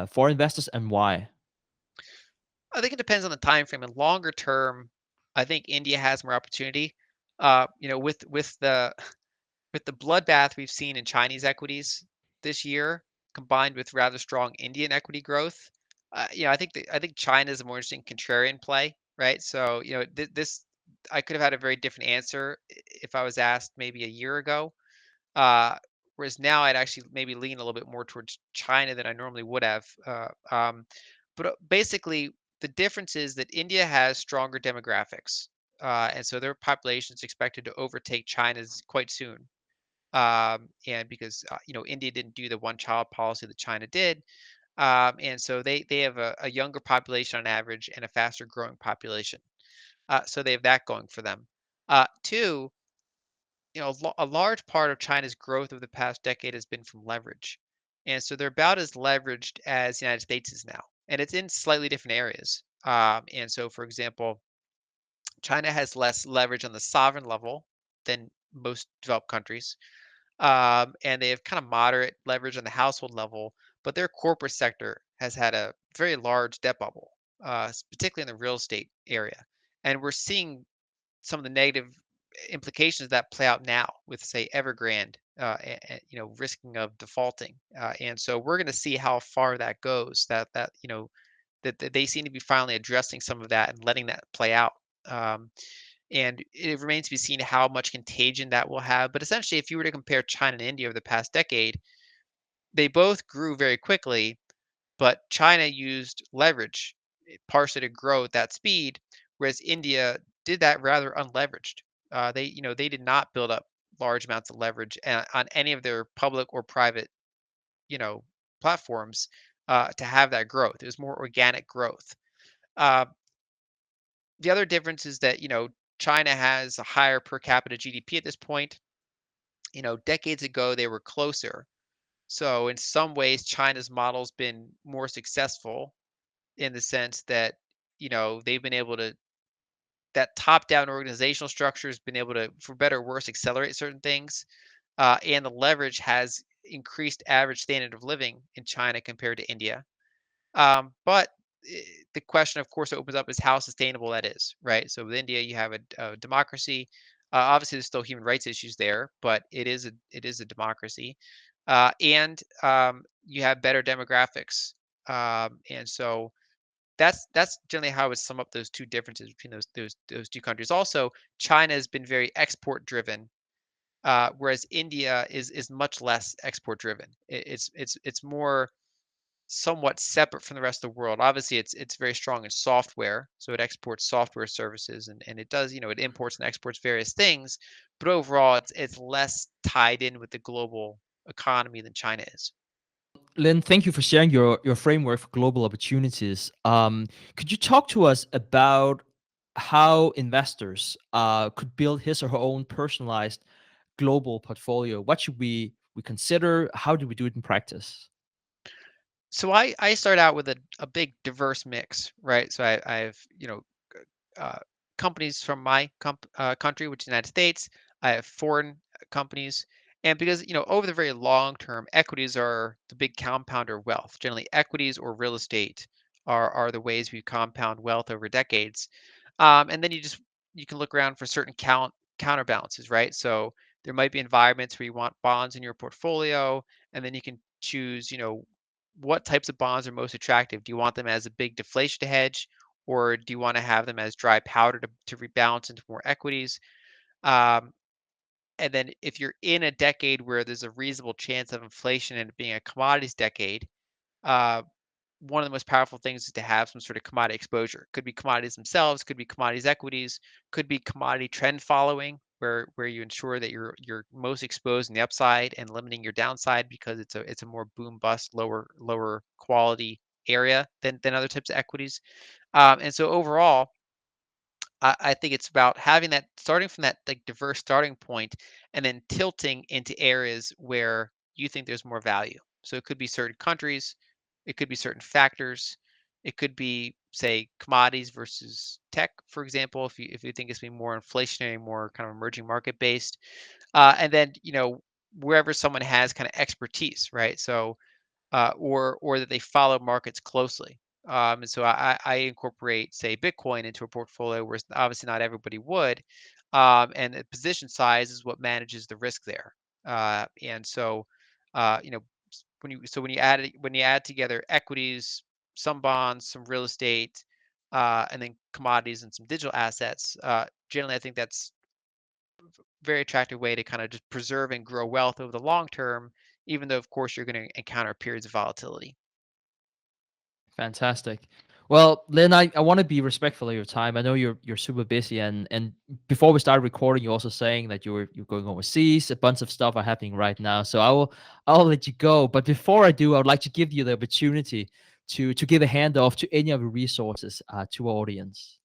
for investors and why? I think it depends on the time frame. And longer term, I think India has more opportunity. With the bloodbath we've seen in Chinese equities this year, combined with rather strong Indian equity growth, I think China is a more interesting contrarian play, right? So this I could have had a very different answer if I was asked maybe a year ago. Uh, Whereas now I'd actually maybe lean a little bit more towards China than I normally would have. But basically, the difference is that India has stronger demographics, and so their population is expected to overtake China's quite soon. And because India didn't do the one child policy that China did, and so they have a younger population on average and a faster growing population. So they have that going for them. Two, a large part of China's growth over the past decade has been from leverage, and so they're about as leveraged as the United States is now, and it's in slightly different areas. And so, for example, China has less leverage on the sovereign level than most developed countries, and they have kind of moderate leverage on the household level, but their corporate sector has had a very large debt bubble, particularly in the real estate area. And we're seeing some of the negative implications of that play out now with, say, Evergrande, risking of defaulting. And so we're going to see how far that goes. That they seem to be finally addressing some of that and letting that play out. Um, and it remains to be seen how much contagion that will have. But essentially, if you were to compare China and India over the past decade, they both grew very quickly, but China used leverage partially to grow at that speed, whereas India did that rather unleveraged. They did not build up large amounts of leverage on any of their public or private, you know, platforms to have that growth. It was more organic growth. Uh, the other difference is that China has a higher per capita GDP at this point. Decades ago they were closer. So in some ways, China's model's been more successful in the sense that they've been able to that top-down organizational structure has been able to, for better or worse, accelerate certain things, and the leverage has increased average standard of living in China compared to India. But the question, of course, opens up is how sustainable that is, right? So with India, you have a democracy. Obviously, there's still human rights issues there, but it is a democracy, and you have better demographics, and so that's generally how I would sum up those two differences between those two countries. Also, China has been very export driven, whereas India is much less export driven. It's more somewhat separate from the rest of the world. Obviously, it's very strong in software, so it exports software services, and it does, it imports and exports various things, but overall, it's less tied in with the global economy than China is. Lyn, thank you for sharing your framework for global opportunities. Could you talk to us about how investors could build his or her own personalized global portfolio? What should we consider? How do we do it in practice? So I start out with a big diverse mix, right? So I've uh, companies from my country, which is the United States. I have foreign companies, and because over the very long term, equities are the big compounder of wealth. Generally, equities or real estate are the ways we compound wealth over decades. And then you can look around for certain counterbalances, right? So there might be environments where you want bonds in your portfolio, and then you can choose, what types of bonds are most attractive. Do you want them as a big deflation hedge, or do you want to have them as dry powder to rebalance into more equities? Um, and then if you're in a decade where there's a reasonable chance of inflation and it being a commodities decade, uh, one of the most powerful things is to have some sort of commodity exposure. Could be commodities themselves, could be commodities equities, could be commodity trend following, where you ensure that you're most exposed in the upside and limiting your downside because it's a more boom bust, lower quality area than other types of equities. And so overall, I think it's about having that starting from that like diverse starting point and then tilting into areas where you think there's more value. So it could be certain countries, it could be certain factors, it could be say commodities versus tech, for example, if you think it's being more inflationary, more kind of emerging market based, and then wherever someone has kind of expertise, right? So or that they follow markets closely. And so I incorporate, say, Bitcoin into a portfolio, where obviously not everybody would. And the position size is what manages the risk there. And so, uh, you know, when you add together equities, some bonds, some real estate, and then commodities and some digital assets, generally I think that's very attractive way to kind of just preserve and grow wealth over the long term, even though of course you're going to encounter periods of volatility. Fantastic. Well, Lyn, I want to be respectful of your time. I know you're super busy, and before we started recording, you're also saying that you're going overseas. A bunch of stuff are happening right now, so I'll let you go. But before I do, I would like to give you the opportunity to give a handoff to any of the resources to our audience.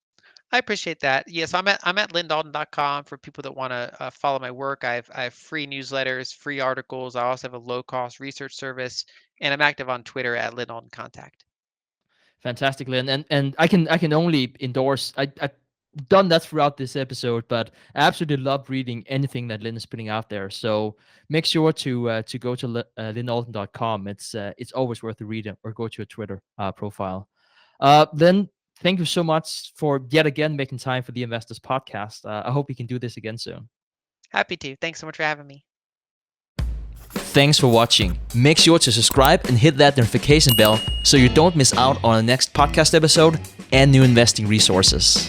I appreciate that. Yes, I'm at lyndalden.com for people that want to follow my work. I have free newsletters, free articles. I also have a low cost research service, and I'm active on Twitter at Lyn Alden Contact. Fantastic, Lyn, and I can only endorse. I've done that throughout this episode, but I absolutely love reading anything that Lyn is putting out there. So make sure to go to lynalden.com. It's always worth a read, or go to a Twitter profile. Lyn, thank you so much for yet again making time for the Investors Podcast. I hope we can do this again soon. Happy to. Thanks so much for having me. Thanks for watching. Make sure to subscribe and hit that notification bell so you don't miss out on the next podcast episode and new investing resources.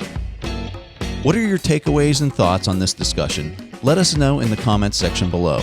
What are your takeaways and thoughts on this discussion? Let us know in the comments section below.